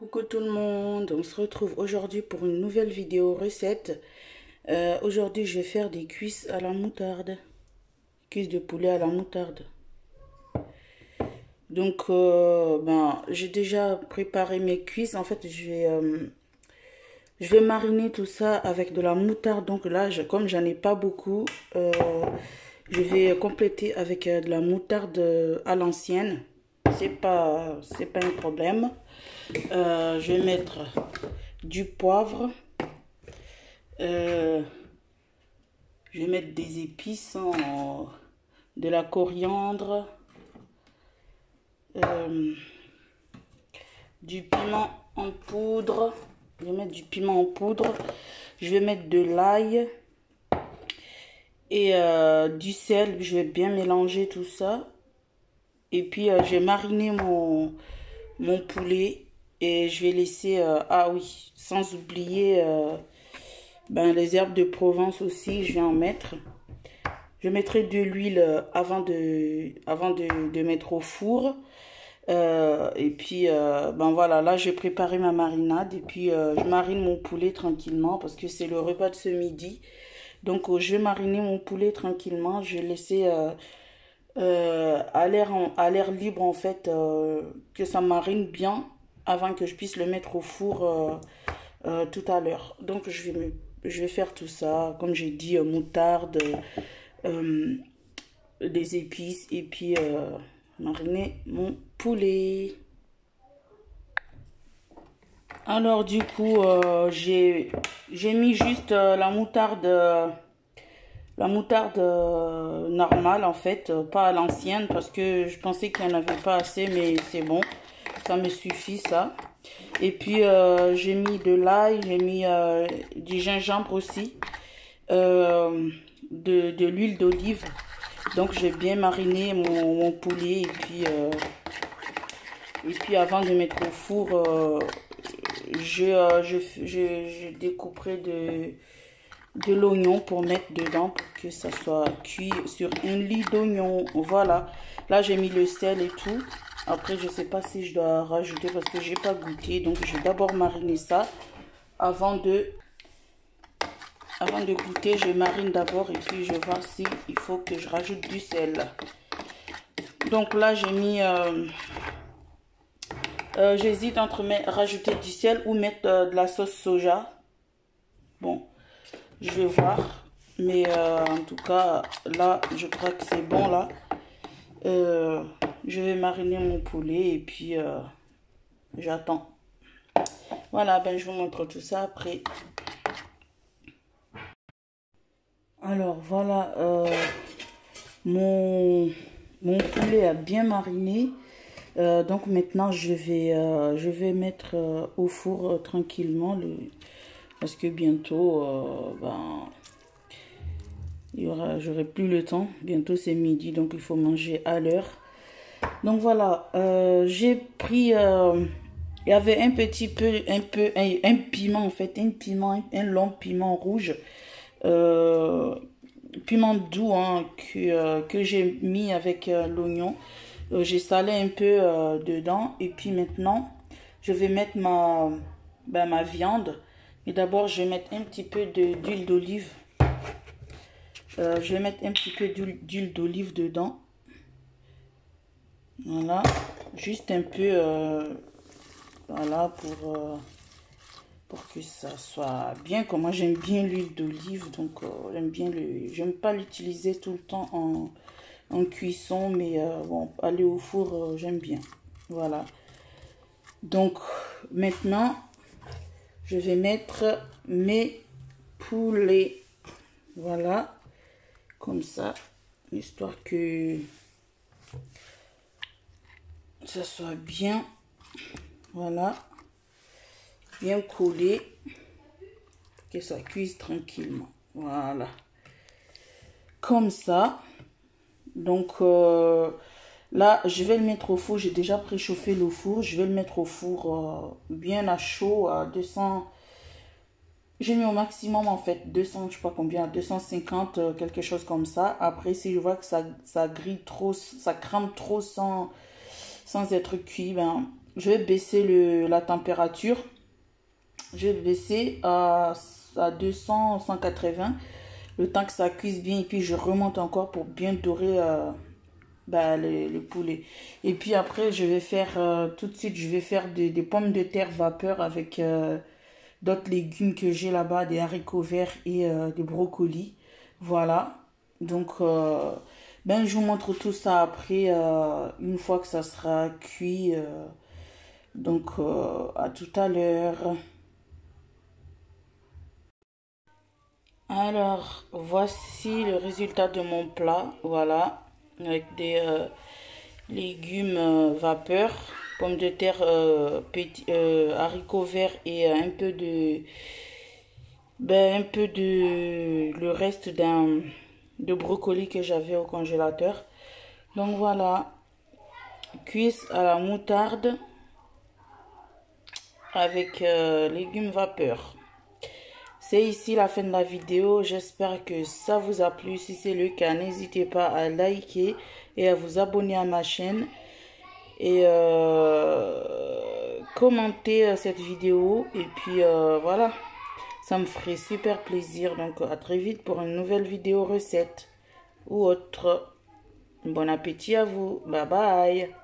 Coucou tout le monde, on se retrouve aujourd'hui pour une nouvelle vidéo recette. Aujourd'hui je vais faire des cuisses à la moutarde, cuisses de poulet à la moutarde. Donc j'ai déjà préparé mes cuisses. En fait je vais mariner tout ça avec de la moutarde. Donc là comme j'en ai pas beaucoup, je vais compléter avec de la moutarde à l'ancienne. C'est pas un problème. Je vais mettre du poivre. Je vais mettre des épices, de la coriandre, du piment en poudre. Je vais mettre du piment en poudre. Je vais mettre de l'ail et du sel. Je vais bien mélanger tout ça. Et puis je vais mariner mon poulet. Et je vais laisser, ah oui, sans oublier les herbes de Provence aussi, je vais en mettre. Je mettrai de l'huile avant de mettre au four. Et puis, voilà, là j'ai préparé ma marinade. Et puis, je marine mon poulet tranquillement parce que c'est le repas de ce midi. Donc, je vais mariner mon poulet tranquillement. Je vais laisser à l'air libre, en fait, que ça marine bien avant que je puisse le mettre au four tout à l'heure. Donc je vais faire tout ça, comme j'ai dit, moutarde, des épices et puis mariner mon poulet. Alors du coup j'ai mis juste la moutarde normale en fait, pas à l'ancienne parce que je pensais qu'il n'y en avait pas assez, mais c'est bon, ça me suffit ça. Et puis j'ai mis de l'ail, j'ai mis du gingembre aussi, de l'huile d'olive. Donc j'ai bien mariné mon poulet et puis avant de mettre au four, je découperai de l'oignon pour mettre dedans pour que ça soit cuit sur un lit d'oignon. Voilà, là j'ai mis le sel et tout. Après je sais pas si je dois rajouter parce que j'ai pas goûté, donc je vais d'abord mariner ça avant de goûter. Je marine d'abord et puis je vais voir si il faut que je rajoute du sel. Donc là j'ai mis j'hésite entre rajouter du sel ou mettre de la sauce soja. Bon, je vais voir, mais en tout cas là je crois que c'est bon. Là je vais mariner mon poulet et puis j'attends. Voilà, je vous montre tout ça après. Alors voilà, mon poulet a bien mariné. Donc maintenant je vais mettre au four tranquillement parce que bientôt j'aurai plus le temps. Bientôt c'est midi, donc il faut manger à l'heure. Donc voilà, j'ai pris il y avait un piment en fait, un long piment rouge, piment doux hein, que j'ai mis avec l'oignon. J'ai salé un peu dedans et puis maintenant je vais mettre ma viande. Mais d'abord je vais mettre un petit peu d'huile d'olive. Je vais mettre un petit peu d'huile d'olive dedans. Voilà, juste un peu, voilà, pour que ça soit bien. Comme moi j'aime bien l'huile d'olive, donc j'aime pas l'utiliser tout le temps en cuisson, mais bon, aller au four, j'aime bien. Voilà, donc maintenant je vais mettre mes poulets, voilà, comme ça, histoire que ça soit bien, voilà, bien collé, que ça cuise tranquillement. Voilà, comme ça. Donc là je vais le mettre au four. J'ai déjà préchauffé le four. Je vais le mettre au four bien à chaud, à 200. J'ai mis au maximum en fait 200, je sais pas combien, 250, quelque chose comme ça. Après si je vois que ça grille trop, ça crame trop sans être cuit, je vais baisser la température. Je vais baisser à 200, 180. Le temps que ça cuise bien. Et puis je remonte encore pour bien dorer le poulet. Et puis après, je vais faire tout de suite, je vais faire des pommes de terre vapeur avec d'autres légumes que j'ai là-bas, des haricots verts et des brocolis. Voilà. Donc, je vous montre tout ça après, une fois que ça sera cuit. À tout à l'heure. Alors, voici le résultat de mon plat. Voilà. Avec des légumes vapeur, pommes de terre, haricots verts et un peu de le reste de brocoli que j'avais au congélateur. Donc voilà, cuisse à la moutarde avec légumes vapeur. C'est ici la fin de la vidéo. J'espère que ça vous a plu. Si c'est le cas, n'hésitez pas à liker et à vous abonner à ma chaîne. Et commenter cette vidéo. Et puis voilà, ça me ferait super plaisir. Donc à très vite pour une nouvelle vidéo recette ou autre. Bon appétit à vous. Bye bye.